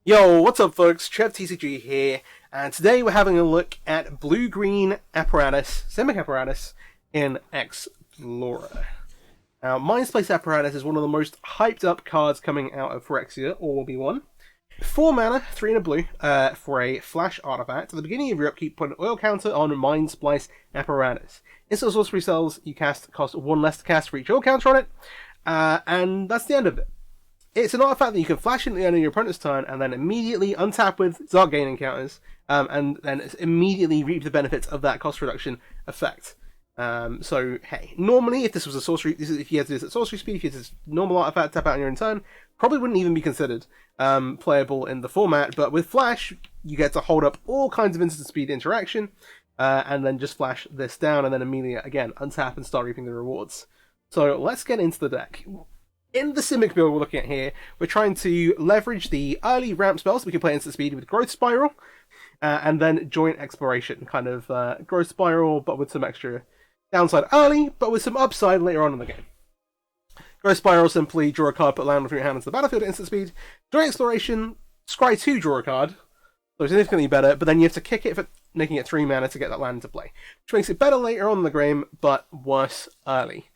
Yo, what's up folks, TCG here, and today we're having a look at blue-green apparatus, Simic apparatus, in Explorer. Now, Mindsplice Apparatus is one of the most hyped up cards coming out of Phyrexia, or will be one. 4 mana, 3 and a blue, for a flash artifact. At the beginning of your upkeep, put an oil counter on Mindsplice Apparatus. Instant sorcery spells you cast cost 1 less to cast for each oil counter on it, and that's the end of it. It's an artifact that you can flash into the end of your opponent's turn and then immediately untap with start gaining counters, and then immediately reap the benefits of that cost reduction effect. So, hey, normally if this was a sorcery, if you had to do this at sorcery speed, if you had this normal artifact tap out on your own turn, probably wouldn't even be considered playable in the format, but with Flash, you get to hold up all kinds of instant speed interaction, and then just flash this down and then immediately, again, untap and start reaping the rewards. So, let's get into the deck. In the Simic build we're looking at here, we're trying to leverage the early ramp spells. We can play instant speed with Growth Spiral, and then Joint Exploration. Kind of Growth Spiral, but with some extra downside early, but with some upside later on in the game. Growth Spiral, simply draw a card, put land from your hand into the battlefield at instant speed. Joint Exploration, scry 2, draw a card, so significantly better, but then you have to kick it for making it 3 mana to get that land into play. Which makes it better later on in the game, but worse early.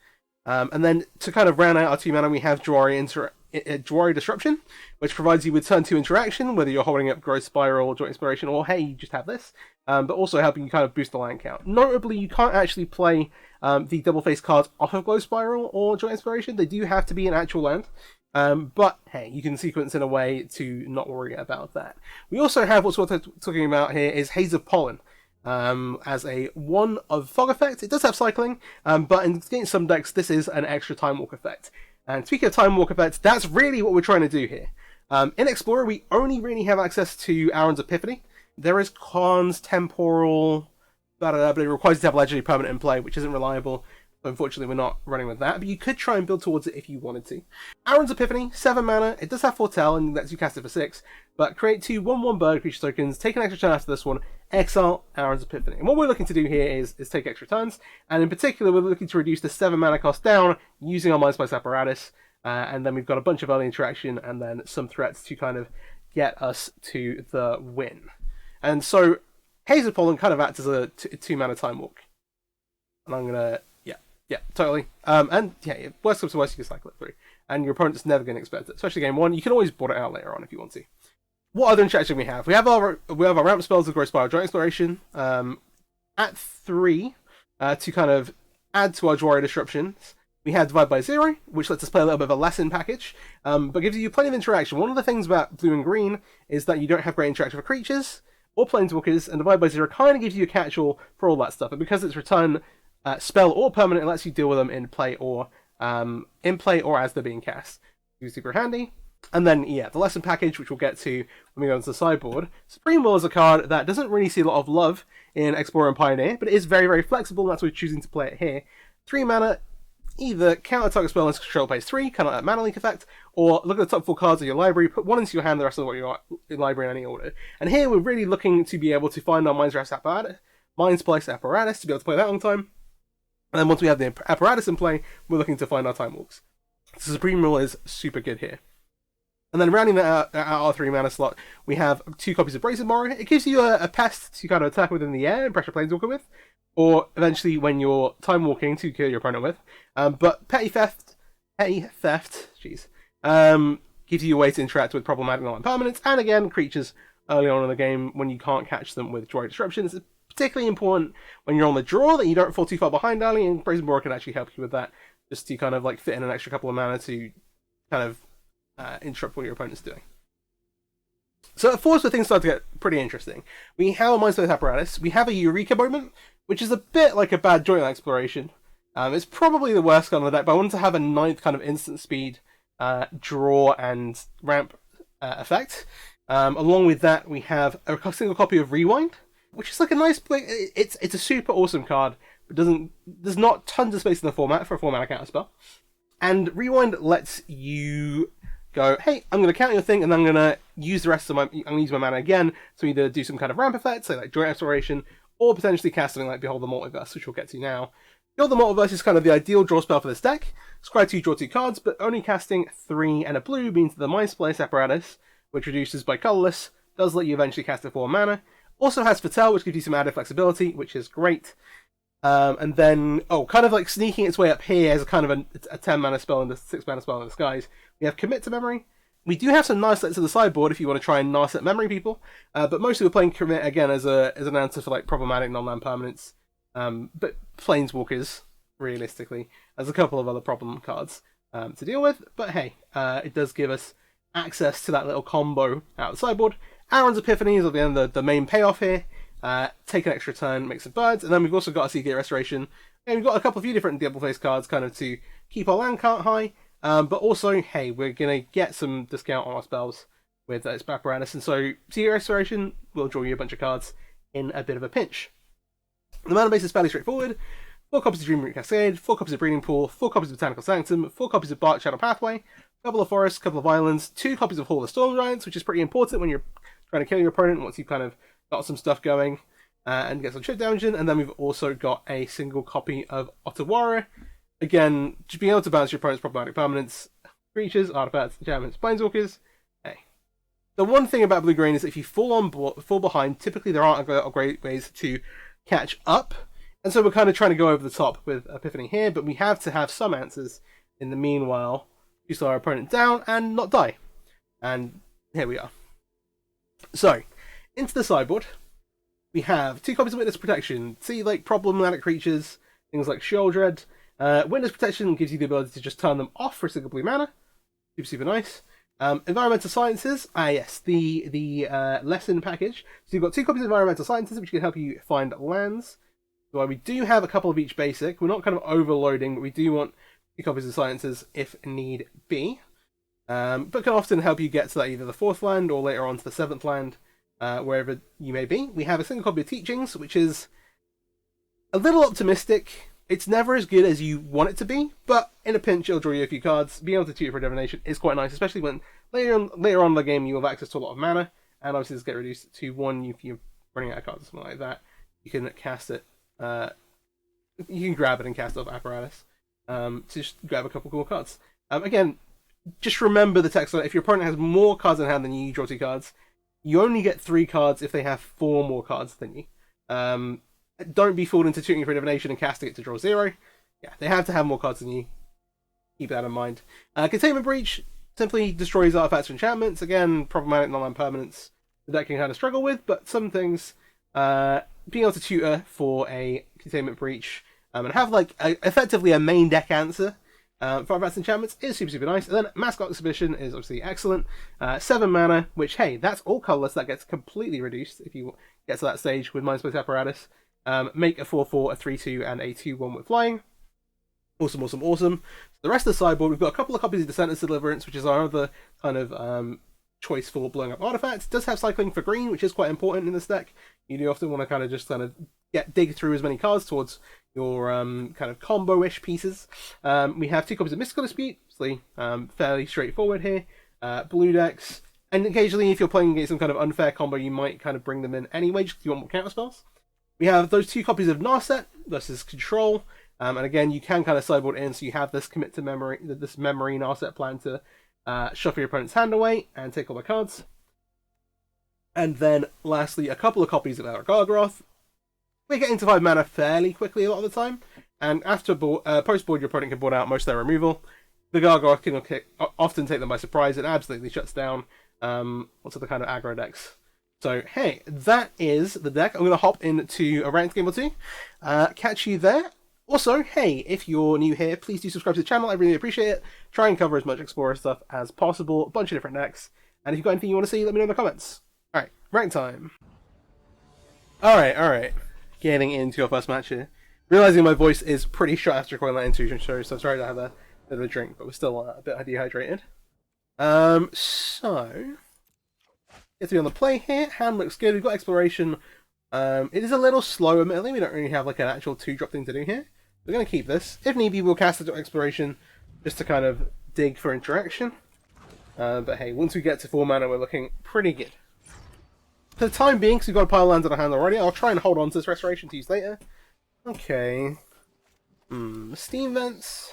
And then to kind of round out our 2 mana, we have Jwari Disruption, which provides you with turn 2 interaction, whether you're holding up Growth Spiral or Joint Exploration, or hey, you just have this, but also helping you kind of boost the land count. Notably, you can't actually play the double face cards off of Growth Spiral or Joint Exploration. They do have to be an actual land, but hey, you can sequence in a way to not worry about that. We also have what's worth talking about here is Haze of Pollen. As a 1 of fog effect. It does have cycling, but against some decks this is an extra time walk effect. And speaking of time walk effects, that's really what we're trying to do here. In Explorer we only really have access to Aaron's Epiphany. There is Khan's Temporal, but it requires you to have Legendary Permanent in play, which isn't reliable. Unfortunately, we're not running with that, but you could try and build towards it if you wanted to. Aaron's Epiphany, 7 mana, it does have Foretell, and lets you cast it for 6, but create 2 1/1 bird creature tokens, take an extra turn after this one, exile Aaron's Epiphany. And what we're looking to do here is take extra turns, and in particular, we're looking to reduce the 7 mana cost down using our Mindsplice Apparatus, and then we've got a bunch of early interaction, and then some threats to kind of get us to the win. And so, Haze of Pollen kind of acts as a 2 mana time walk. And I'm gonna... Yeah, totally. And yeah, worst comes to worst, you can cycle it through. And your opponent's never going to expect it, especially game 1. You can always board it out later on if you want to. What other interaction we have? We have our ramp spells with Growth Spiral, Joint Exploration at 3 to kind of add to our Jwari Disruptions. We have Divide by 0, which lets us play a little bit of a lesson package, but gives you plenty of interaction. One of the things about blue and green is that you don't have great interaction for creatures or planeswalkers, and Divide by 0 kind of gives you a catch-all for all that stuff. And because it's return spell or permanent, it lets you deal with them in play or as they're being cast. It's super handy. And then, yeah, the lesson package, which we'll get to when we go into the sideboard. Supreme Will is a card that doesn't really see a lot of love in Explorer and Pioneer, but it is very, very flexible, and that's why we're choosing to play it here. 3 mana, either counter target spell and control pays 3, kind of like a mana leak effect, or look at the top 4 cards of your library, put 1 into your hand, the rest of what your library in any order. And here we're really looking to be able to find our Mindsplice Apparatus to be able to play that long time. And then once we have the apparatus in play, we're looking to find our time walks. So Supreme Rule is super good here. And then rounding that out at our 3 mana slot, we have 2 copies of Brazen Borrow. It gives you a pest to kind of attack within the air and pressure Planeswalker with, or eventually when you're time walking to kill your opponent with. But Petty Theft, gives you a way to interact with problematic non-permanents, and again, creatures early on in the game when you can't catch them with Jwari Disruption. It's particularly important when you're on the draw that you don't fall too far behind early, and Brazen Borrow can actually help you with that, just to kind of like fit in an extra couple of mana to kind of interrupt what your opponent's doing. So at 4 things start to get pretty interesting. We have a Mindsplice Apparatus, we have a Eureka moment, which is a bit like a bad Joint Exploration. It's probably the worst card on the deck, but I wanted to have a 9th kind of instant speed draw and ramp effect. Along with that, we have a single copy of Rewind, which is like a nice play. It's a super awesome card, but there's not tons of space in the format for a 4 mana counter spell. And Rewind lets you go, hey, I'm going to counter your thing, and then I'm going to use the rest of I'm going to use my mana again to either do some kind of ramp effect, say like Joint Exploration, or potentially cast something like Behold the Multiverse, which we'll get to now. Behold the Multiverse is kind of the ideal draw spell for this deck. Scry 2, draw 2 cards, but only casting 3 and a blue means the Mindsplice Apparatus which reduces by colorless, does let you eventually cast it for 4 mana. Also has Foretell, which gives you some added flexibility, which is great. And then, kind of like sneaking its way up here as a kind of a 10 mana spell and a 6 mana spell in disguise. We have Commit to Memory. We do have some Narsets to the sideboard if you want to try and Narset memory people, but mostly we're playing Commit again as an answer for like problematic non-land permanents. But Planeswalkers, realistically, as a couple of other problem cards to deal with. But hey, it does give us access to that little combo out of the sideboard. Aaron's Epiphany is at the end of the main payoff here. Take an extra turn, make some birds, and then we've also got a Seagate Restoration. And we've got a few different Double Face cards kind of to keep our land count high, but also, hey, we're going to get some discount on our spells with its apparatus, and so Seagate Restoration will draw you a bunch of cards in a bit of a pinch. The mana base is fairly straightforward. 4 copies of Dreamroot Cascade, 4 copies of Breeding Pool, 4 copies of Botanical Sanctum, 4 copies of Bark Channel Pathway, a couple of forests, a couple of islands, 2 copies of Hall of Storm Giants, which is pretty important when you're trying to kill your opponent once you've kind of got some stuff going and get some chip damage in. And then we've also got a single copy of Otawara. Again, just being able to balance your opponent's problematic permanents, creatures, artifacts, enchantments, planeswalkers. Hey. The one thing about blue-green is if you fall behind, typically there aren't great ways to catch up. And so we're kind of trying to go over the top with Epiphany here, but we have to have some answers in the meanwhile to slow our opponent down and not die. And here we are. So, into the sideboard, we have 2 copies of Witness Protection. See, like, problematic creatures, things like Sheoldred. Witness Protection gives you the ability to just turn them off for a single blue mana. Super, super nice. Environmental Sciences. Yes, the lesson package. So you've got 2 copies of Environmental Sciences, which can help you find lands. So we do have a couple of each basic. We're not kind of overloading, but we do want 2 copies of Sciences if need be. But can often help you get to either the 4th land or later on to the 7th land, wherever you may be. We have a single copy of Teachings, which is a little optimistic. It's never as good as you want it to be, but in a pinch it'll draw you a few cards. Being able to tutor for Divination is quite nice, especially when later on in the game you have access to a lot of mana, and obviously this get reduced to 1 if you're running out of cards or something like that. You can cast it. You can grab it and cast it off Apparatus to just grab a couple cool cards. Again, just remember the text. If your opponent has more cards in hand than you draw 2 cards. You only get 3 cards if they have 4 more cards than you. Don't be fooled into tuning for Divination and casting it to draw 0. Yeah, they have to have more cards than you. Keep that in mind. Containment Breach simply destroys artifacts and enchantments. Again, problematic non-land permanents the deck can kind of struggle with, but some things, being able to tutor for a Containment Breach and have like effectively a main deck answer for artifacts and enchantments is super, super nice. And then Mascot Exhibition is obviously excellent. 7 mana, which, hey, that's all colorless. That gets completely reduced if you get to that stage with Mindsplice Apparatus. Make a 4/4, a 3/2, and a 2/1 with flying. Awesome, awesome, awesome. The rest of the sideboard, we've got a couple of copies of Descendants Deliverance, which is our other kind of choice for blowing up artifacts. It does have cycling for green, which is quite important in this deck. You do often want to kind of dig through as many cards towards your kind of combo-ish pieces. We have 2 copies of Mystical Dispute, obviously fairly straightforward here. Blue decks, and occasionally if you're playing against some kind of unfair combo, you might kind of bring them in anyway, just because you want more counter spells. We have those 2 copies of Narset versus Control, and again, you can kind of sideboard in, so you have this commit to memory, this memory Narset plan to shuffle your opponent's hand away and take all the cards. And then, lastly, a couple of copies of Elric Gargaroth. We're getting to 5 mana fairly quickly a lot of the time, and after post-board, your opponent can board out most of their removal. The Gargaroth can often take them by surprise and absolutely shuts down lots of the kind of aggro decks. So, hey, that is the deck. I'm going to hop into a ranked game or 2. Catch you there. Also, hey, if you're new here, please do subscribe to the channel. I really appreciate it. Try and cover as much Explorer stuff as possible. A bunch of different decks. And if you've got anything you want to see, let me know in the comments. Alright, rank time. Alright. Getting into our first match here. Realizing my voice is pretty shot after recording that intrusion show, so I'm sorry to have a bit of a drink, but we're still a bit dehydrated. So... Get to be on the play here. Hand looks good. We've got Exploration. It is a little slow, admittedly. We don't really have like an actual 2-drop thing to do here. We're going to keep this. If need be, we'll cast it to Exploration just to kind of dig for interaction. But hey, once we get to 4 mana, we're looking pretty good. For the time being, because we've got a pile of lands on our hand already, I'll try and hold on to this Restoration to use later. Okay. Steam Vents.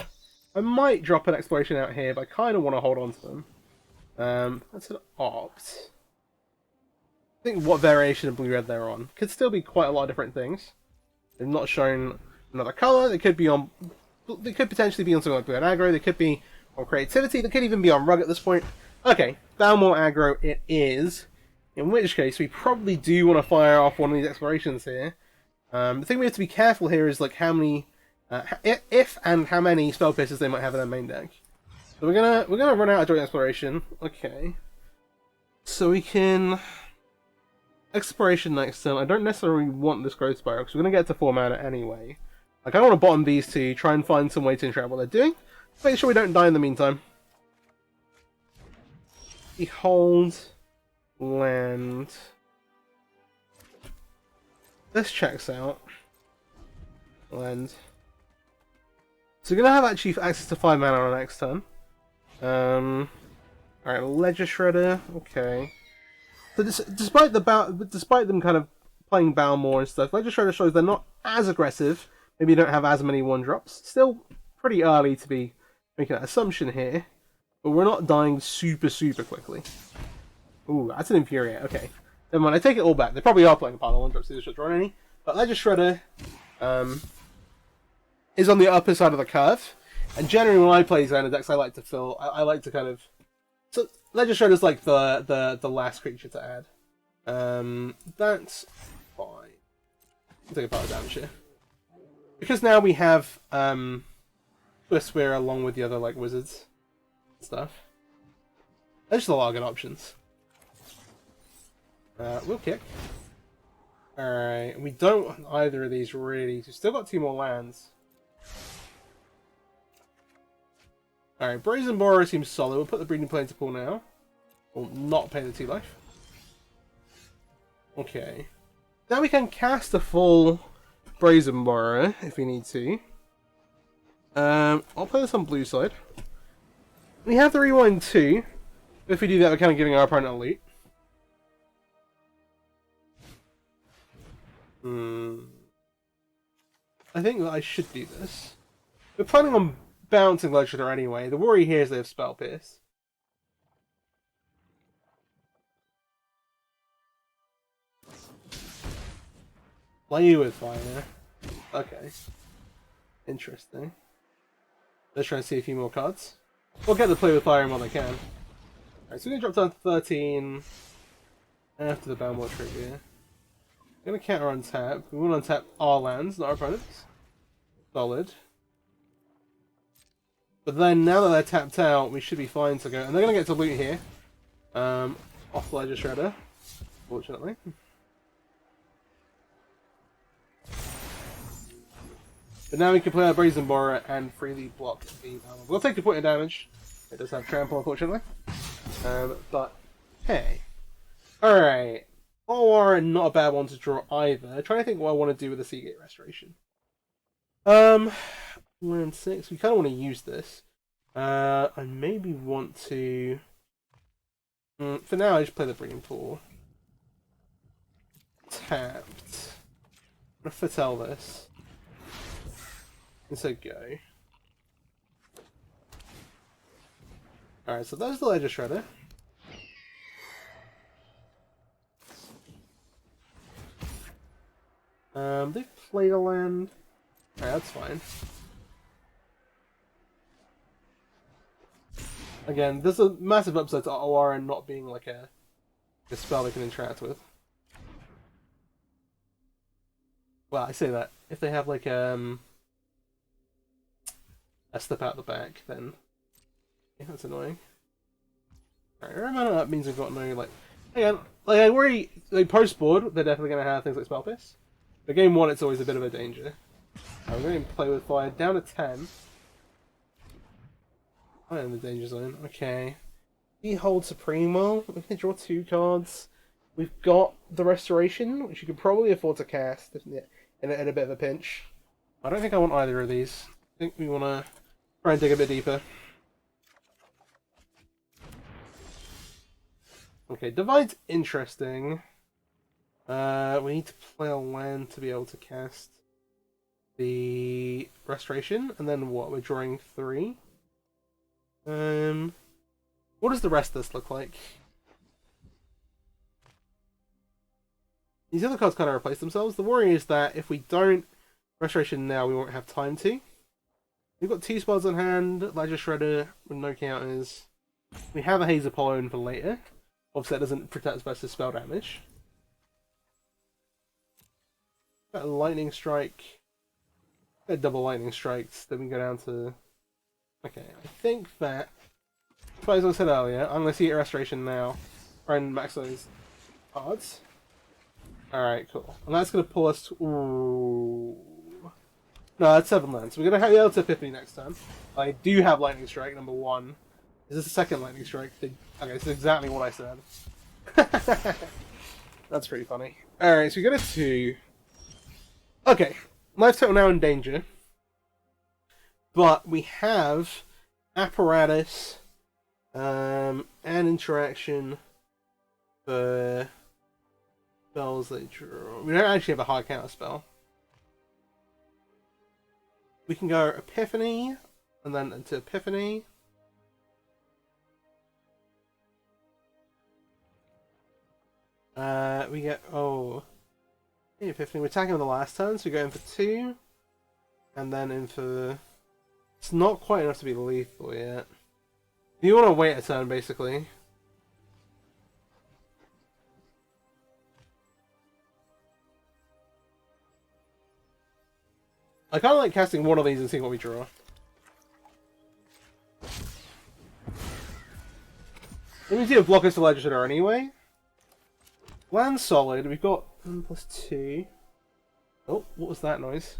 I might drop an Exploration out here, but I kind of want to hold on to them. That's an opt. I think what variation of blue-red they're on. Could still be quite a lot of different things. They've not shown another colour. They could be on. They could potentially be on something like blue-red aggro. They could be on creativity. They could even be on rug at this point. Okay, Balmore aggro it is. In which case, we probably do want to fire off one of these explorations here. The thing we have to be careful here is like how many, if and how many spell pierces they might have in their main deck. So we're gonna run out of joint exploration. Okay. So we can exploration next turn. I don't necessarily want this growth spiral because we're gonna get to 4 mana anyway. Like I want to bottom these two, try and find some way to interact what they're doing. Make sure we don't die in the meantime. Behold. Land. This checks out. Land. So we're gonna have actually access to 5 mana on our next turn. Alright, Ledger Shredder. Okay. So despite them kind of playing Balmore and stuff, Ledger Shredder shows they're not as aggressive. Maybe you don't have as many 1-drops. Still pretty early to be making that assumption here, but we're not dying super quickly. Ooh, that's an Infuriate. Okay. Never mind, I take it all back. They probably are playing a pile of 1-drops, so they should draw any. But Ledger Shredder is on the upper side of the curve. And generally when I play these kind of decks, I like to fill... I like to kind of... So Ledger Shredder's like the last creature to add. That's fine. I'll take a pile of damage here. Because now we have Twist Spear along with the other like wizards and stuff. There's just a lot of good options. We'll kick. Alright, we don't want either of these really. We've still got 2 more lands. Alright, Brazen Borrower seems solid. We'll put the Breeding Plane to pool now. We'll not pay the 2 life. Okay. Now we can cast a full Brazen Borrower if we need to. I'll play this on blue side. We have the Rewind too. If we do that, we're kind of giving our opponent a loot. I think that I should do this. We're planning on bouncing Ledger Shredder anyway. The worry here is they have Spell Pierce. Play with fire. Okay. Interesting. Let's try and see a few more cards. We'll get the play with fire while they can. Alright, so we're going to drop down to 13 after the Balmore trigger. We're going to counter untap. We want to untap our lands, not our opponents. Solid. But then, now that they're tapped out, we should be fine to go. And they're going to get to loot here. Off Ledger Shredder, fortunately. But now we can play our Brazen Borrower and freely block the Balmor. We'll take a point of damage. It does have trample, unfortunately. But, hey. Alright. Or not a bad one to draw either. I'm trying to think what I want to do with the Seagate Restoration. We're in 6. We kind of want to use this. I maybe want to... for now, I just play the Breeding Pool. Tapped. I'm going to foretell this. And so go. Alright, so there's the Ledger Shredder. They've played a land. Alright, that's fine. Again, there's a massive upside to OR not being like a spell they can interact with. Well, I say that. If they have like a step out the back, then yeah, that's annoying. Alright, remember that means we've got no like again, like I worry like post board, they're definitely gonna have things like Spell Pierce. But game 1 it's always a bit of a danger. I'm going to play with fire down to 10. I'm in the danger zone. Okay. We hold Supremo. We can draw 2 cards. We've got the Restoration, which you could probably afford to cast in a bit of a pinch. I don't think I want either of these. I think we want to try and dig a bit deeper. Okay, Divide's interesting. We need to play a land to be able to cast the Restoration, and then what? We're drawing 3. What does the rest of this look like? These other cards kind of replace themselves. The worry is that if we don't Restoration now, we won't have time to. We've got 2 spells on hand, Ledger Shredder with no counters. We have a Haze Apollo for later. Obviously that doesn't protect us versus spell damage. Got a Lightning Strike. Got double Lightning Strikes, then we go down to... Okay, I think that... As I said earlier, I'm going to see a Restoration now. Try and max those cards. Alright, cool. And that's going to pull us to... Ooh. No, that's 7 lands. So we're going to have the to Epiphany next time. I do have Lightning Strike, number 1. Is this the second Lightning Strike? Okay, this is exactly what I said. That's pretty funny. Alright, so we go to 2. Okay, life total now in danger. But we have Apparatus and Interaction for spells they draw. We don't actually have a hard counter spell. We can go Epiphany, and then into Epiphany. We get, Epiphany. We're attacking on the last turn, so we go in for 2. And then in for... It's not quite enough to be lethal yet. You want to wait a turn, basically. I kind of like casting one of these and seeing what we draw. Let me see if blockers to Legislator anyway. Land solid, we've got 1+2. Oh, what was that noise?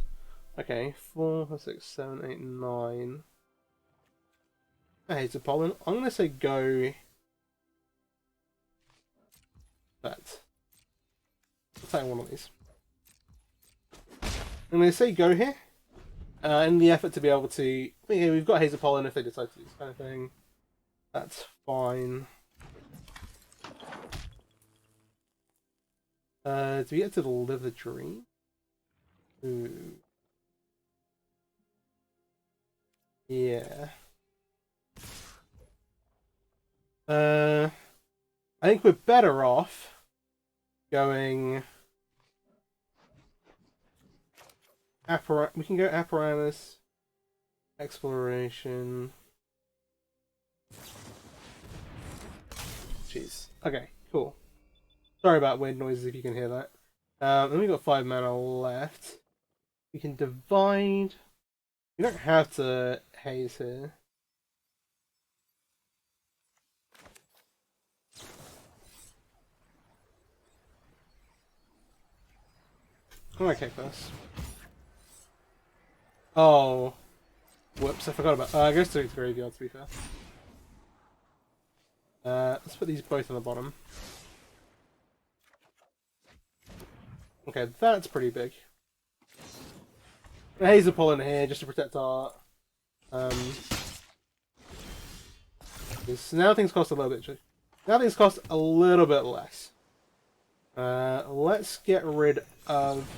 Okay, 4, 5, 6, 7, 8, 9. Hey, it's a pollen. I'm gonna say go. That. Let's take one of these. I'm going to say go here, in the effort to be able to... Yeah, we've got Hazel Pollen if they decide to do this kind of thing. That's fine. Do we get to live the dream? Ooh. Yeah. I think we're better off going... We can go Apparatus, Exploration. Jeez. Okay, cool. Sorry about weird noises if you can hear that. Then we've got 5 mana left. We can divide. We don't have to haze here. I'm gonna kick this. Oh, whoops! I forgot about. I guess to the graveyard. To be fair, let's put these both on the bottom. Okay, that's pretty big. A Hazel Pollen here just to protect our. Now things cost a little bit. Now things cost a little bit less. Let's get rid of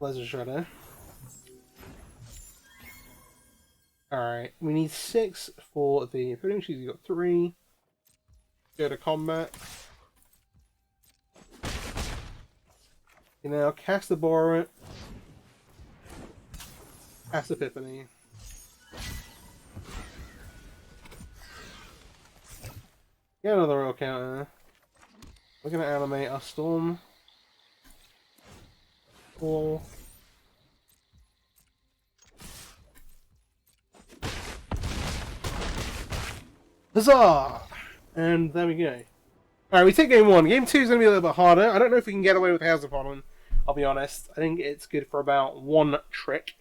Laser Shredder. Alright, we need 6 for the Pudding Cheese. You got 3. Go to combat. You now cast the Borrow it. Cast Epiphany. Get another royal counter. We're gonna animate our Storm. 4. Huzzah! And there we go. Alright, we take game 1. Game 2 is going to be a little bit harder. I don't know if we can get away with House of Pollen, I'll be honest. I think it's good for about 1 trick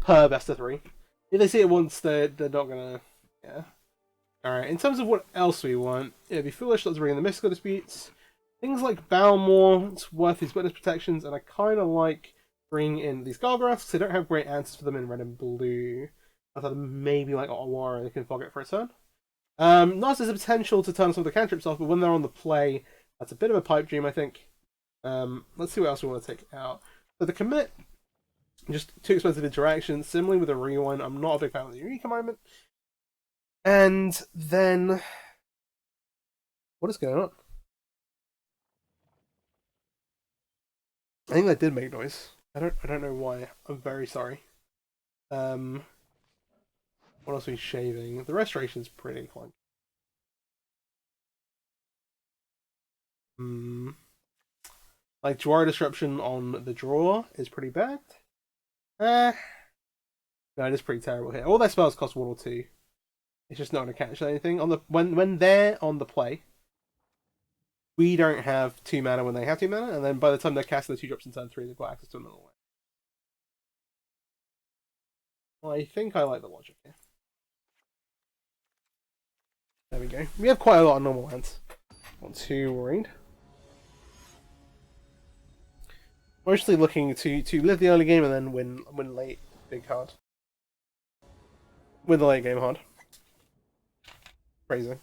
per best of 3. If they see it once, they're not going to... Yeah. Alright, in terms of what else we want, it'd be foolish not to bring in the Mystical Disputes. Things like Balmore, it's worth these witness protections, and I kind of like bringing in these Gargoyles, because they don't have great answers for them in red and blue. I thought maybe like Aurora, they can fog it for a turn. Not as a potential to turn some of the cantrips off, but when they're on the play, that's a bit of a pipe dream, I think. Let's see what else we want to take out. So the commit, just too expensive interactions. Similarly with a rewind, I'm not a big fan of the unique moment. And then What is going on? I think that did make noise. I don't know why. I'm very sorry. What else are we shaving? The restoration's pretty clunky. Like draw disruption on the draw is pretty bad. No, it is pretty terrible here. All their spells cost 1 or 2. It's just not gonna catch anything. On the when they're on the play, we don't have 2 mana when they have 2 mana, and then by the time they're casting the 2 drops in turn 3, they've got access to another one. I think I like the logic here. There we go. We have quite a lot of normal lands. Not too worried. Mostly looking to live the early game and then win late big hard. Win the late game hard. Crazy.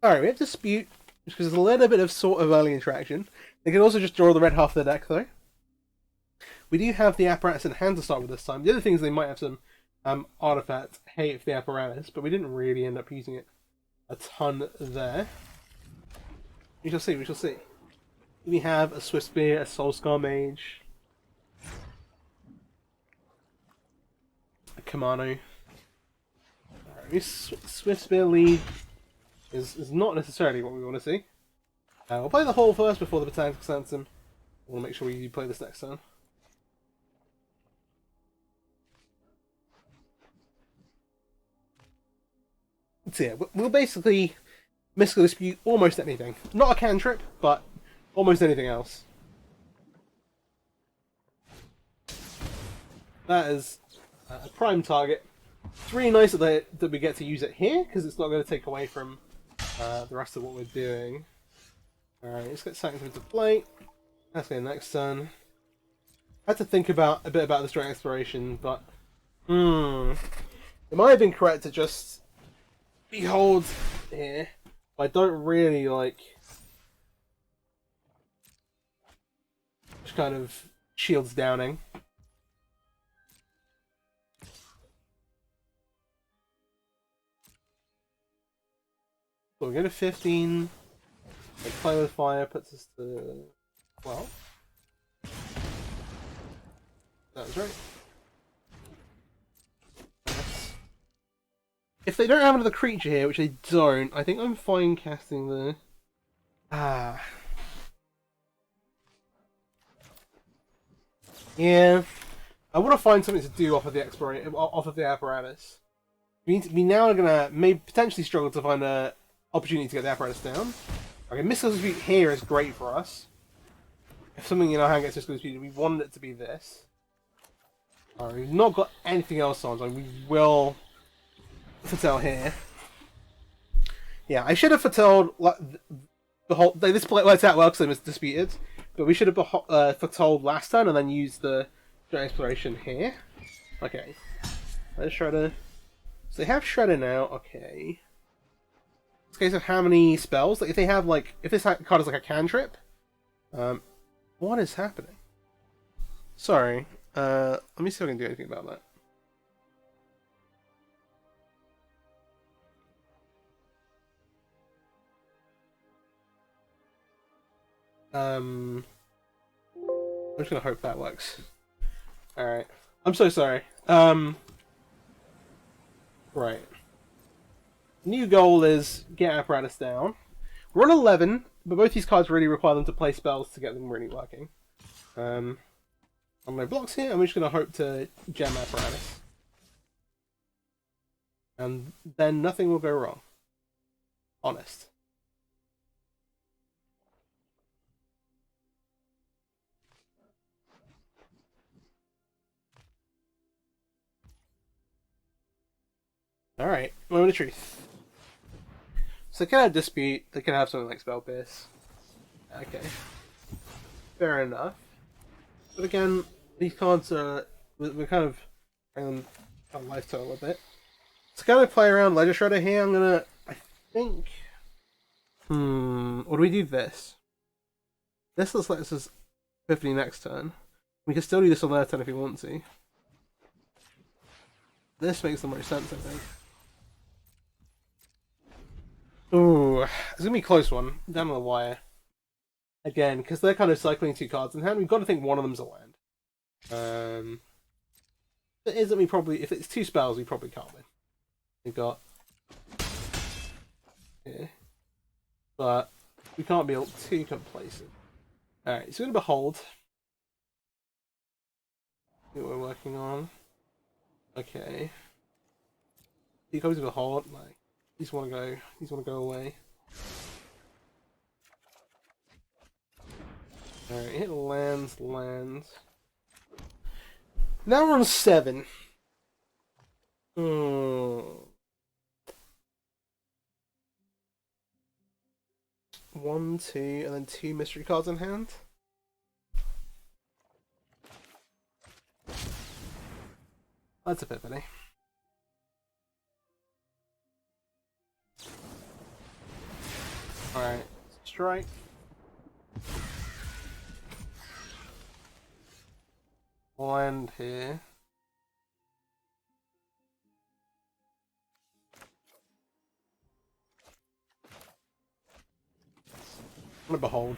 Alright, we have Dispute, which is a little bit of sort of early interaction. They can also just draw the red half of the deck though. We do have the apparatus in hand to start with this time. The other thing is they might have some artifact hate for the apparatus, but we didn't really end up using it a ton there. We shall see, we shall see. We have a Swift Spear, a Soulscar Mage, a Kamano. Swift Spear lead is not necessarily what we want to see. We'll play the Hole first before the Botanical Sanctum. We'll make sure we play this next turn. So yeah, we'll basically Mystical Dispute almost anything. Not a cantrip, but almost anything else. That is a prime target. It's really nice that we get to use it here, because it's not going to take away from the rest of what we're doing. Alright, let's get Sanctum into play. That's going next turn. I had to think a bit about this during exploration, but it might have been correct to just Behold here. I don't really like just kind of shields downing. So we go to 15. Like play with fire puts us to 12. That was right. If they don't have another creature here, which they don't, I think I'm fine casting the... Yeah. I want to find something to do off of the apparatus. We now are gonna potentially struggle to find an opportunity to get the apparatus down. Okay, Mystical Dispute here is great for us. If something in our hand gets Mystical Dispute, we want it to be this. Alright, we've not got anything else on, so we will foretell here. Yeah, I should have foretold the whole. This play worked out well because it was disputed, but we should have foretold last turn and then used the exploration here. Okay, let's Shredder. So they have Shredder now. Okay. It's a case of how many spells. Like if they have if this card is like a cantrip. What is happening? Sorry. Let me see if I can do anything about that. I'm just gonna hope that works. Alright. I'm so sorry. Right. New goal is get apparatus down. We're on 11, but both these cards really require them to play spells to get them really working. On my blocks here, I'm just gonna hope to gem apparatus. And then nothing will go wrong. Honest. Alright, moment of truth. So they can have Dispute, they can have something like Spell Pierce. Okay. Fair enough. But again, these cards are... We're kind of bringing them a life total a bit. To kind of play around Ledger Shredder here, I'm gonna... I think... Or do we do this? This looks like this is 50 next turn. We can still do this on their turn if we want to. This makes the most sense, I think. Ooh, it's gonna be a close one. Down on the wire. Again, because they're kind of cycling 2 cards in hand, we've got to think one of them's a land. If it isn't, we probably, if it's 2 spells, we probably can't win. We've got here. But we can't be too complacent. Alright, so we're going to behold. See what we're working on. Okay. He goes to behold, like, these want to go away. Alright, hit lands. Now we're on 7. 1, 2, and then 2 mystery cards in hand. That's Epiphany. Alright, strike. Land here. I'm gonna behold.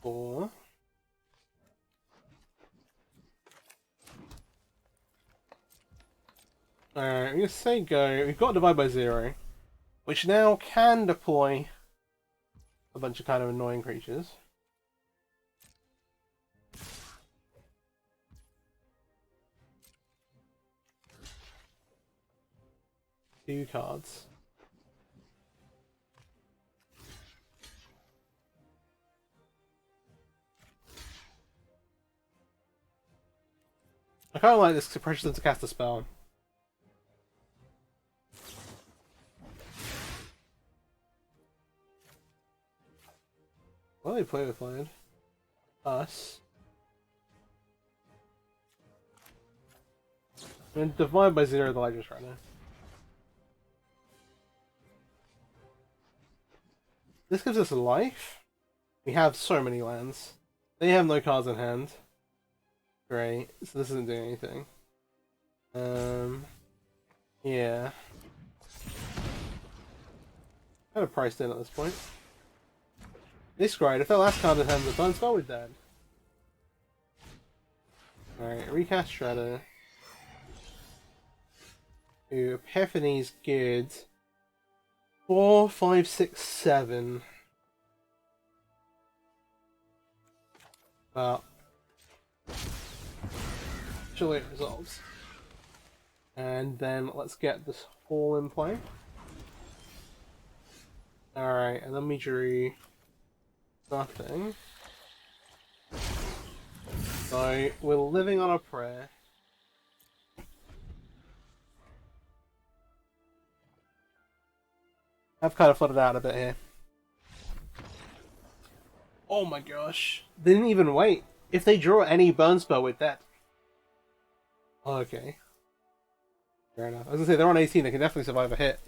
Four. Alright, I'm gonna say go. We've got divide by 0, which now can deploy a bunch of kind of annoying creatures. Two cards. I kind of like this to pressure them to cast a spell. What do they play with land? Us. And divide by 0 the Legends right now. This gives us a life. We have so many lands. They have no cards in hand. Great. So this isn't doing anything. Yeah. Kind of priced in at this point. This great. If their last card in hand was a burn spell, we're dead. Alright, recast Shredder. Ooh, Epiphany's good. 4, 5, 6, 7. Well. Surely it resolves. And then let's get this Hall in play. Alright, and then we drew nothing. So we're living on a prayer. I've kind of flooded out a bit here. Oh my gosh. They didn't even wait. If they draw any burn spell, we're dead. Okay. Fair enough. I was gonna say, they're on 18, they can definitely survive a hit.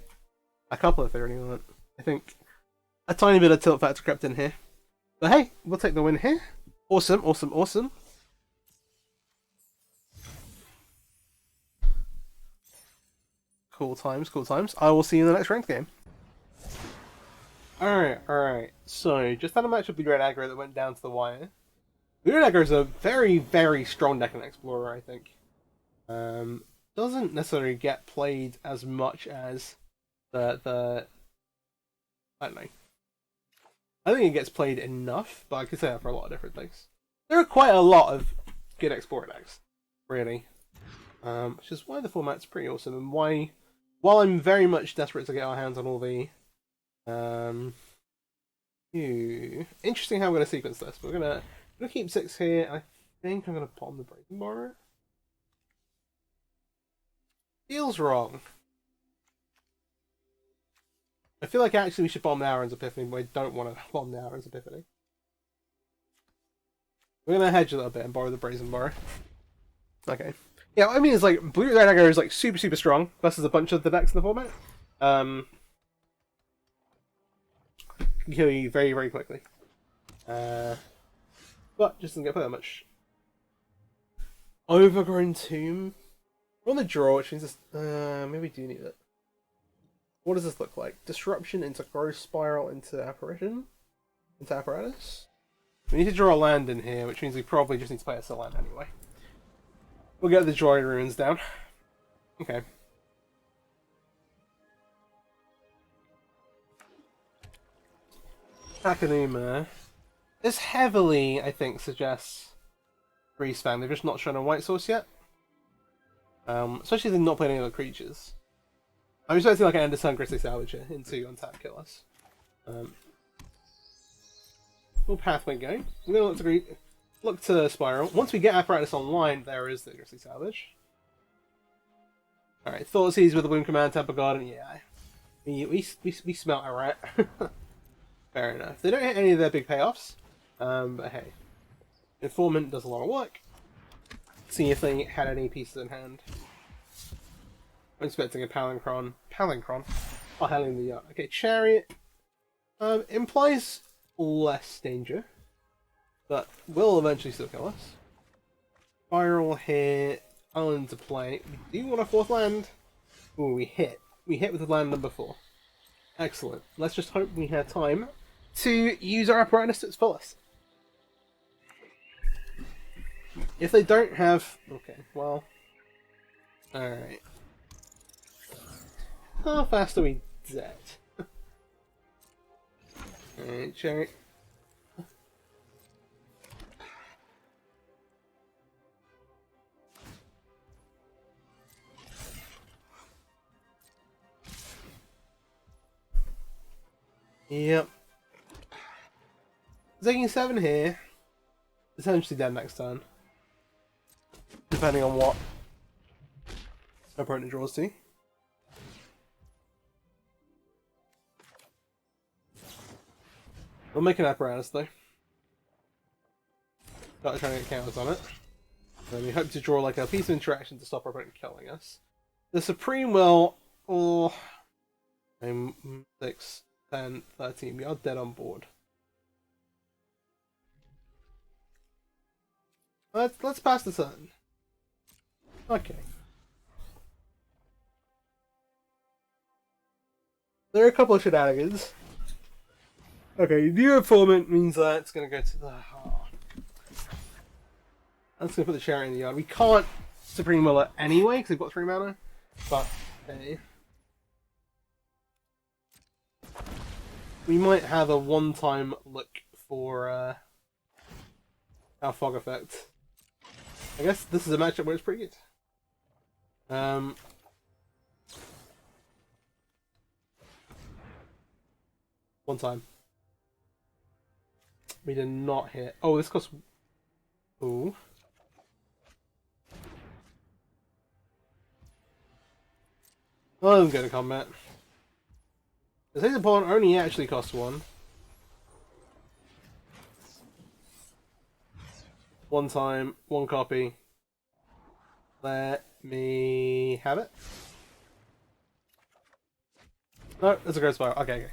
A couple if they really want. I think a tiny bit of tilt factor crept in here. But hey, we'll take the win here. Awesome, awesome, awesome. Cool times, cool times. I will see you in the next ranked game. Alright. So, just had a match with Blue Red Aggro that went down to the wire. Blue Red Aggro is a very, very strong deck in Explorer, I think. Doesn't necessarily get played as much as the I don't know. I think it gets played enough, but I could say that for a lot of different things. There are quite a lot of good Explorer decks, really. Which is why the format's pretty awesome, and why, while I'm very much desperate to get our hands on all the interesting how we're gonna sequence this. We're gonna keep 6 here. I think I'm gonna put on the Breaking Borrower. Feels wrong. I feel like actually we should bomb the Aaron's Epiphany, but I don't want to bomb the Aaron's Epiphany. We're gonna hedge a little bit and borrow the Brazen Borrower. Okay. Yeah, I mean, it's like Blue Red Aggro is like super, super strong versus a bunch of the decks in the format. Can kill you very, very quickly. But just doesn't get put that much. Overgrown Tomb. We're on the draw, which means this, maybe we do need it. What does this look like? Disruption into growth spiral into apparition? Into apparatus? We need to draw a land in here, which means we probably just need to play us a land anyway. We'll get the drawing ruins down. Okay. Akanuma. This heavily, I think, suggests Grease Fang. They've just not shown a white source yet. Especially if they've not played any other creatures. I'm expecting like an End of Sun Grizzly Salvager into untap kill us. Little pathway going. We're going to look to Spiral. Once we get Apparatus online, there is the Grizzly Salvage. Alright, Thoughtseize with the Bloom Command, Temple Garden, yeah. We smelt it, right? Fair enough. They don't hit any of their big payoffs. But hey. Informant does a lot of work. See if they had any pieces in hand. I'm expecting a Palinchron. Palinchron? Oh, hell in the yacht. Okay, Chariot. Implies less danger. But will eventually still kill us. Spiral here. Island to play. We do want a fourth land. Ooh, we hit. We hit with the land number 4. Excellent. Let's just hope we have time to use our apparatus to its fullest. If they don't have... Okay, well... Alright. How fast are we dead? Alright, Cherry. Yep. Taking 7 here. Essentially dead next turn. Depending on what our opponent draws to. We'll make an apparatus though. Start trying to get counters on it. And we hope to draw like a piece of interaction to stop our opponent killing us. The Supreme will... Oh, 6, 10, 13. We are dead on board. Let's pass the turn. Okay. There are a couple of shenanigans. Okay, new informant means that it's going to go to the heart. I'm just going to put the Chariot in the yard. We can't Supreme Will it anyway, because they've got 3 mana. But, hey. We might have a one-time look for our Fog effect. I guess this is a matchup where it's pretty good. One time. We did not hit. Oh, this costs... Ooh. Oh, I'm going to combat. The Haze Pawn only actually costs 1. One time, 1 copy. Let me have it. No, it's a Ghost Spiral. Okay, okay.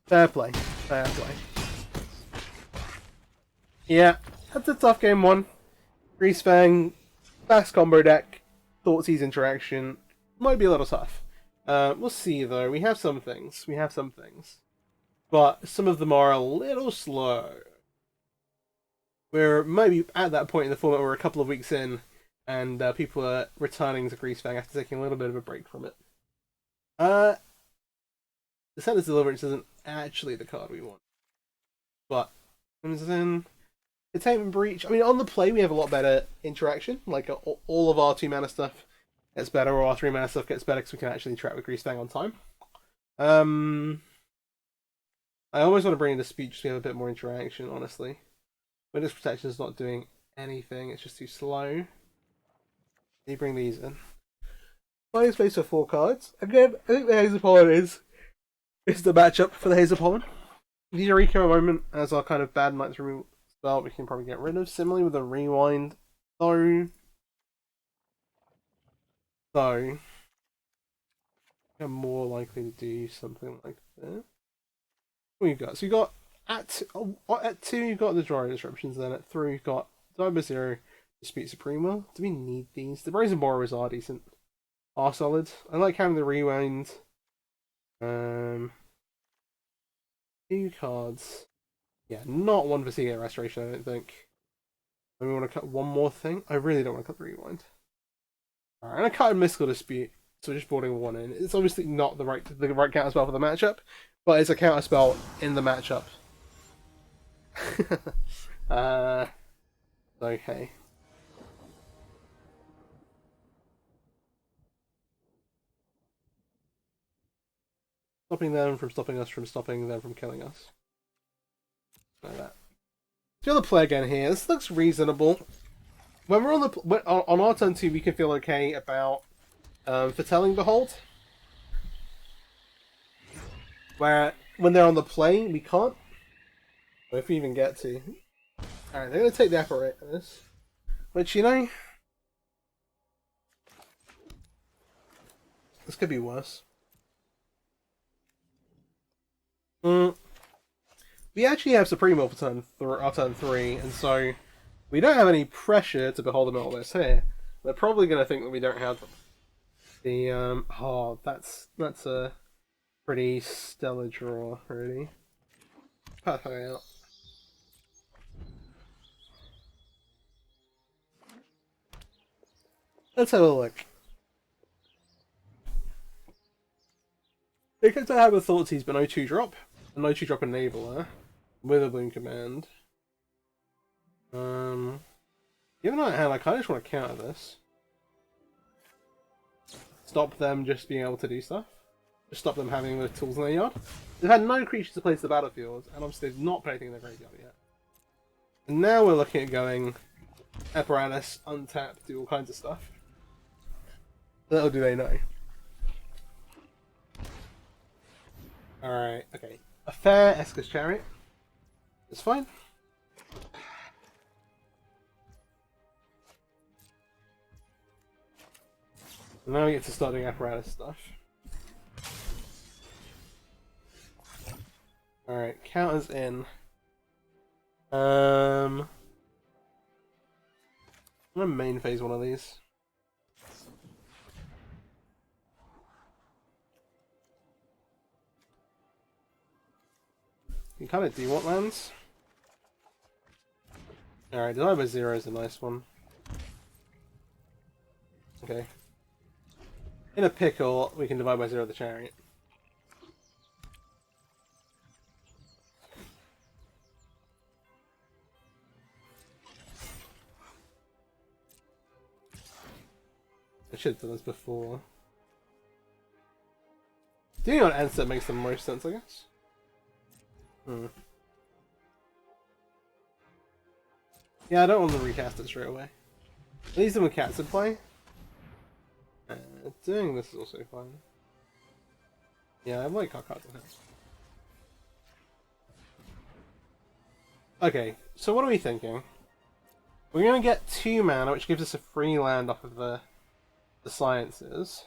Fair play. Fair play. Yeah, that's a tough game 1. Grease Fang, fast combo deck, Thoughtseize interaction. Might be a little tough. We'll see though. We have some things. We have some things. But some of them are a little slow. We're maybe at that point in the format where we're a couple of weeks in, and people are returning to Grease Fang after taking a little bit of a break from it. The Sentinel's Deliverance isn't actually the card we want. But, comes in... Containment Breach. I mean, on the play we have a lot better interaction. Like, all of our 2 mana stuff gets better, or our 3 mana stuff gets better because we can actually interact with Grease Fang on time. I always want to bring in Dispute just to have a bit more interaction, honestly. Witness Protection is not doing anything, it's just too slow. You bring these in. Playing space for 4 cards. Again, I think the Hazel Pollen is the matchup for the Hazel Pollen. These are Eco Moment as our kind of bad nights removal spell we can probably get rid of. Similarly with a Rewind, though. I'm more likely to do something like that. What you got? So you got at 2 you've got the drawing disruptions, then at 3 you've got Cyber Zero, Dispute Suprema. Do we need these? The Brazen Borrowers are decent. Are solid. I like having the rewind. 2 cards. Yeah, not one for Seagate Restoration, I don't think. And we want to cut one more thing. I really don't want to cut the rewind. Alright, I'm gonna cut a Mystical Dispute, so just boarding one in. It's obviously not the right counterspell for the matchup, but it's a counterspell in the matchup. Okay. Stopping them from stopping us from stopping them from killing us. Like that. Do the play again here. This looks reasonable. When we're on our turn 2, we can feel okay about foretelling Behold. Where when they're on the play, we can't. Or if we even get to. Alright, they're gonna take the apparatus. Which, you know, this could be worse. We actually have Supremo for our turn 3, and so we don't have any pressure to behold them all this here. They're probably going to think that we don't have them. The oh, that's a pretty stellar draw, really. Pat her out. Let's have a look. Because I have a Thoughtseize but no 2-drop, a no 2-drop enabler with a Bloom command. Given that hand, I kind of just want to counter this. Stop them just being able to do stuff. Just stop them having the tools in their yard. They've had no creatures to place the battlefield, and obviously they've not put anything in their graveyard yet. And now we're looking at going Apparatus, untap, do all kinds of stuff. Little do they know. Alright, okay. A fair Esca's Chariot. It's fine. And now we get to start doing Apparatus stuff. Alright, counters in. I'm gonna main phase one of these. You kind of do want lands. Alright, Divide by Zero is a nice one. Okay. In a pickle, we can Divide by Zero the Chariot. I should have done this before. Doing it on end step makes the most sense, I guess. Yeah, I don't want to recast it straight away. At least with cats in play. Doing this is also fine. Yeah, I like our cards in hand. Okay, so what are we thinking? We're gonna get 2 mana, which gives us a free land off of the sciences.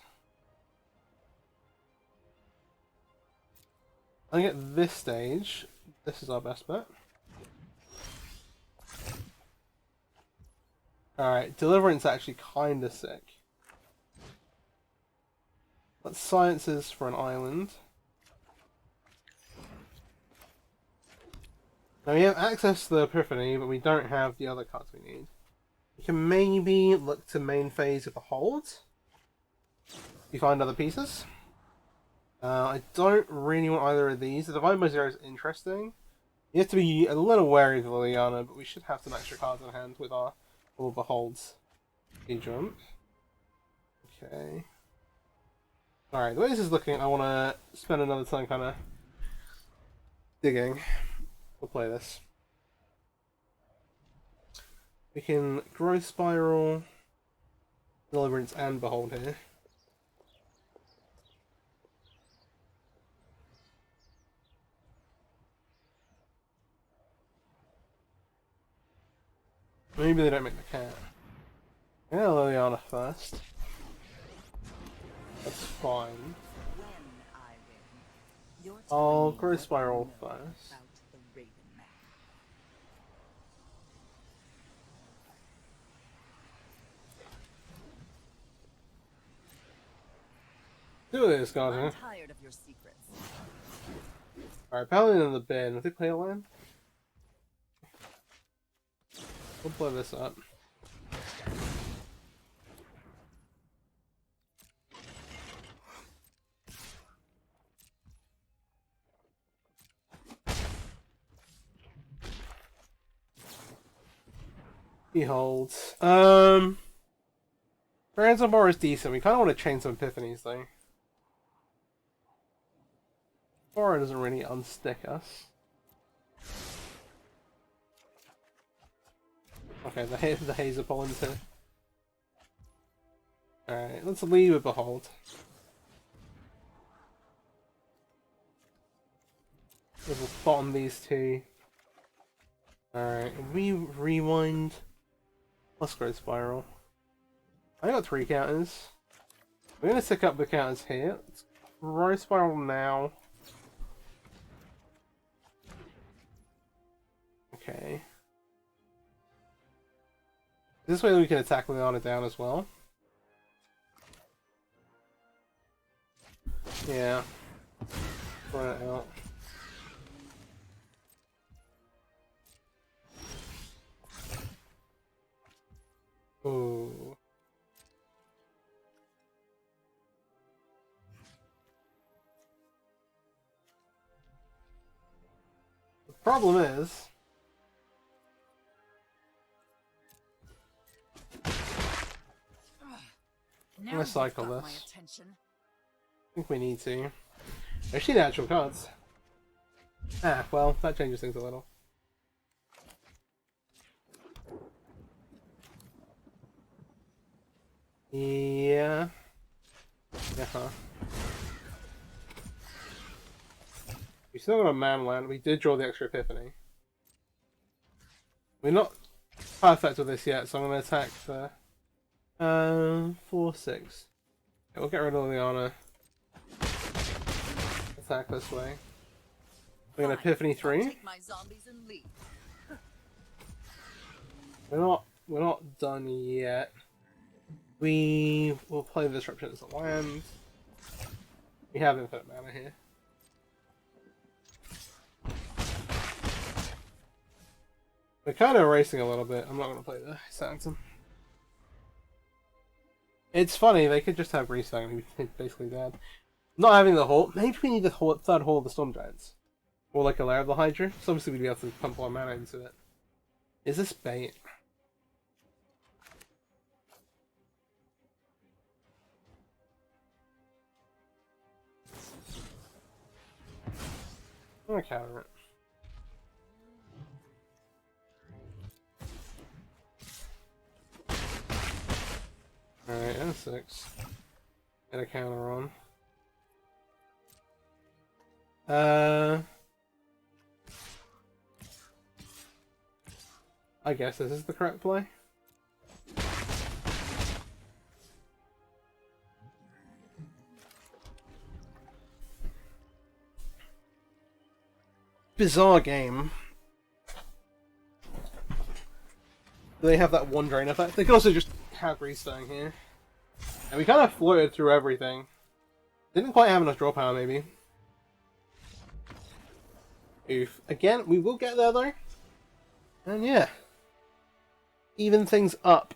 I think at this stage, this is our best bet. Alright, Deliverance actually kinda sick. Let's Sciences for an island. Now we have access to the Epiphany, but we don't have the other cards we need. We can maybe look to main phase of a hold. You find other pieces. I don't really want either of these. The Divine by Zero is interesting. You have to be a little wary of Liliana, but we should have some extra cards in hand with our All Beholds. Jump. Okay. Alright, the way this is looking, I want to spend another time kind of digging. We'll play this. We can Growth Spiral, Deliverance, and Behold here. Maybe they don't make the cat. Yeah, Liliana first. That's fine. I'll Growth Spiral first. Do this, guys. I'm tired of your secrets. Alright, Paladin in the bin. Will they play a land? We'll blow this up. He holds. Ransom bar is decent. We kind of want to chain some epiphanies though. Aura doesn't really unstick us. Okay, the Hazer Pollen's here. Alright, let's leave with Behold. We'll bottom these two. Alright, we rewind. Let's go Spiral. I got 3 counters. We're gonna stick up the counters here. Let's row Spiral now. Okay. This way we can attack Liana down as well. Yeah. Run it out. Ooh. The problem is... I'm gonna cycle this. I think we need to. Actually, the actual cards. Ah, well, that changes things a little. Yeah. Uh-huh. We still got a man land. We did draw the extra Epiphany. We're not perfect with this yet, so I'm going to attack the 4/6. Okay, we'll get rid of Liana. Attack this way. We're going to Epiphany 3. We're not done yet. We will play the Disruption as a land. We have infinite mana here. We're kind of racing a little bit. I'm not going to play the Sanctum. It's funny, they could just have Restang and be basically dead. Not having the Hall. Maybe we need the third Hall of the Storm Giants. Or like a Lair of the Hydra. So obviously we'd be able to pump our mana into it. Is this bait? I'm gonna counter it. Alright, and 6. Get a counter on. I guess this is the correct play. Bizarre game. They have that one drain effect. They can also just have Restang here. And we kind of floated through everything. Didn't quite have enough draw power, maybe. Oof. Again, we will get there, though. And yeah. Even things up.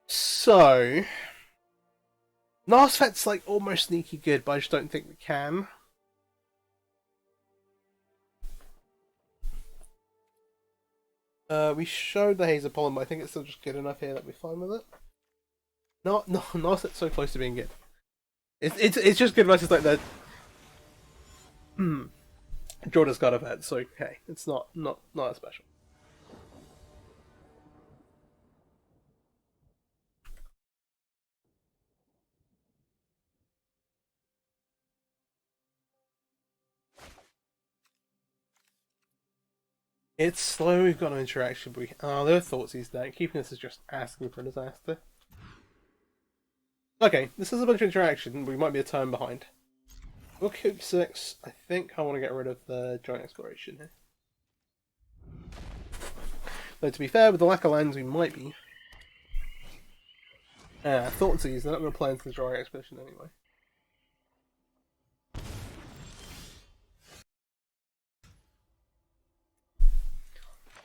So... Nosfet's like almost sneaky good, but I just don't think we can. We showed the Hazer Pollen, but I think it's still just good enough here that we're fine with it. No, Nosfet's so close to being good. It's just good versus like the Jordan's got a vet, so hey, it's not that special. It's slow, we've got no interaction, but there are Thoughtseize deck. Keeping this is just asking for a disaster. Okay, this is a bunch of interaction, but we might be a turn behind. We'll keep 6. I think I want to get rid of the Giant Exploration here. Though to be fair, with the lack of lands we might be. Thoughtseize, they're not going to play into the Giant Expedition anyway.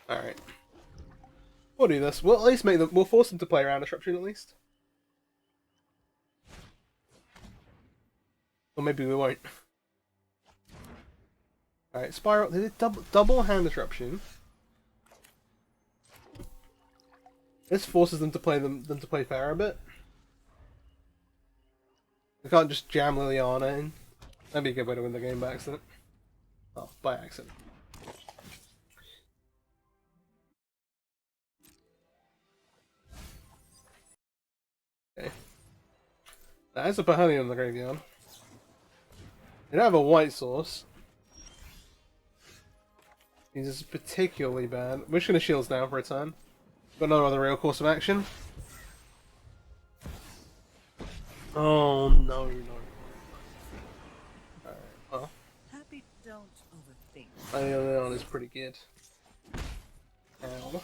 Alright. We'll do this. We'll at least make them. We'll force them to play around disruption at least. Or maybe we won't. Alright, Spiral. They did double hand disruption. This forces them to play to play fair a bit. They can't just jam Liliana in. That'd be a good way to win the game by accident. Oh, by accident. Okay. That's a Pahani on the graveyard. They don't have a white source. This is particularly bad. We're just going to shields down for a turn. Got no other real course of action. Oh no, no. Alright, well. Happy don't overthink. I think that one is pretty good. Ow.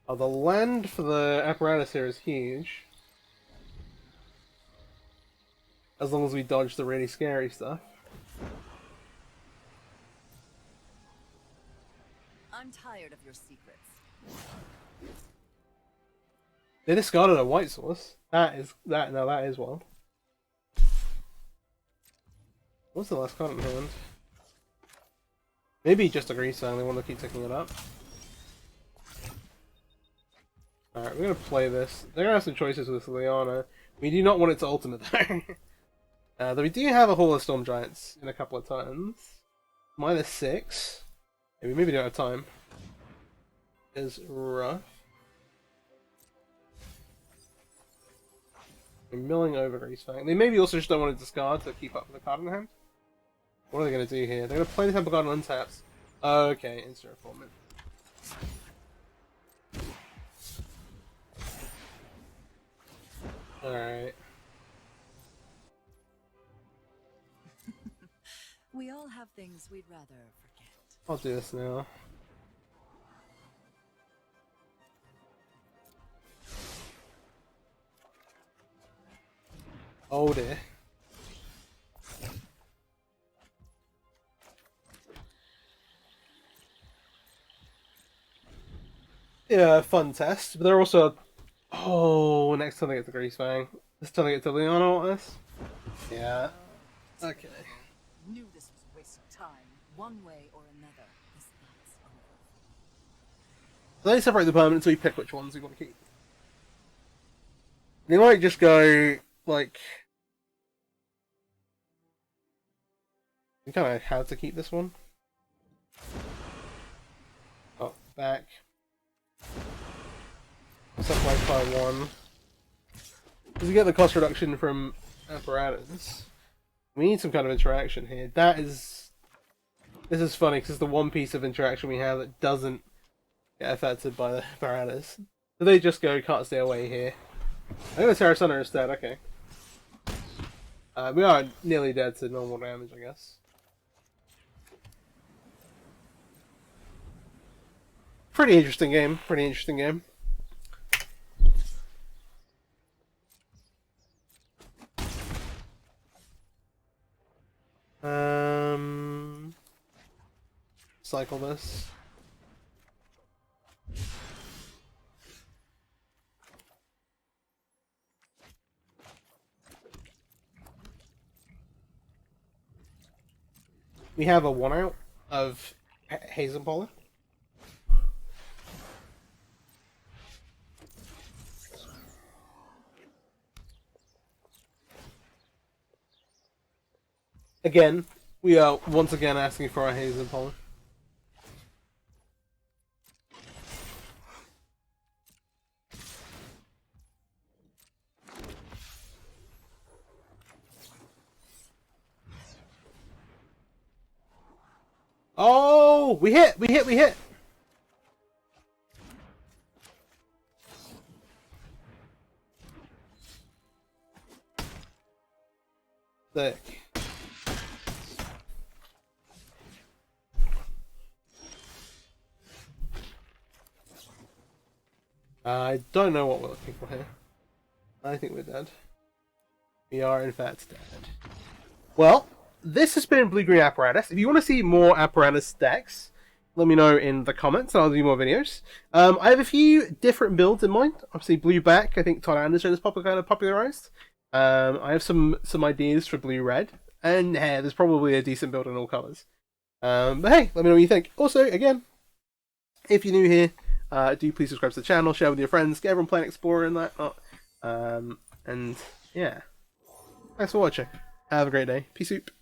Oh, the land for the apparatus here is huge. As long as we dodge the really scary stuff. I'm tired of your secrets. They discarded a white source. That is wild. What's the last card in hand? Maybe just a grease and they want to keep picking it up. Alright, we're gonna play this. They're gonna have some choices with Liliana. We do not want it to ultimate though. Though we do have a Hall of Storm Giants in a couple of turns. -6. Yeah, we maybe don't have time. Is rough. They're milling over Greasefang. They maybe also just don't want to discard to keep up with the card in hand. What are they going to do here? They're going to play the Temple Guard on untaps. Okay, instant reformant. Alright. We all have things we'd rather forget. I'll do this now. Oh dear. Yeah, fun test. But they're also... Oh, next time they get to Greasefang. This time they get to Leon on this? Yeah. Okay. Knew this was a waste of time. One way or another, this night's over. So they separate the permanents, so we pick which ones we want to keep. They might just go, like... We kind of had to keep this one. Oh, back. Sacrifice by 1. Because we get the cost reduction from Apparatus. We need some kind of interaction here. That is... This is funny, because it's the one piece of interaction we have that doesn't get affected by the Apparatus. So they just go, can't stay away here. I'm going to Terra Sunner instead, okay. We are nearly dead to normal damage, I guess. Pretty interesting game. Pretty interesting game. Cycle this. We have a 1-out of Hazen Pollen. Again, we are once again asking for our Hazen Pollen. Oh, we hit! We hit! We hit! Sick. I don't know what we're looking for here. I think we're dead. We are in fact dead. Well, this has been Blue Green Apparatus. If you want to see more Apparatus decks, let me know in the comments, and I'll do more videos. I have a few different builds in mind. Obviously, blue back. I think Todd Anderson has kind of popularized. I have some ideas for blue red, and hey, there's probably a decent build in all colors. But hey, let me know what you think. Also, again, if you're new here, do please subscribe to the channel, share with your friends, get everyone playing Explorer and that. And yeah, thanks for watching. Have a great day. Peace out.